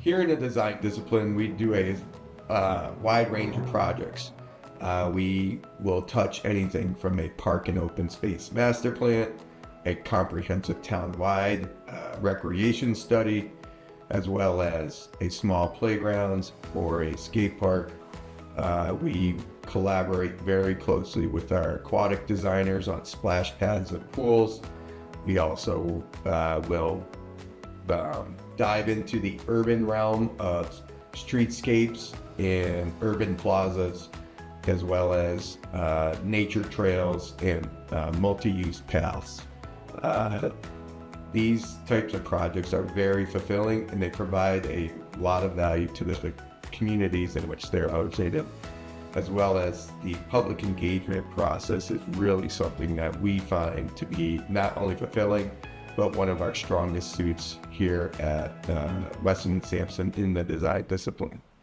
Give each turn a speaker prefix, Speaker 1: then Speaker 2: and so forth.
Speaker 1: here in the design discipline, we do a wide range of projects. We will touch anything from a park and open space master plan, a comprehensive town-wide recreation study, as well as a small playgrounds or a skate park. We collaborate very closely with our aquatic designers on splash pads and pools. We also will dive into the urban realm of streetscapes and urban plazas, as well as nature trails and multi-use paths. These types of projects are very fulfilling, and they provide a lot of value to the communities in which they're located, as well as the public engagement process is really something that we find to be not only fulfilling, but one of our strongest suits here at Weston Sampson in the design discipline.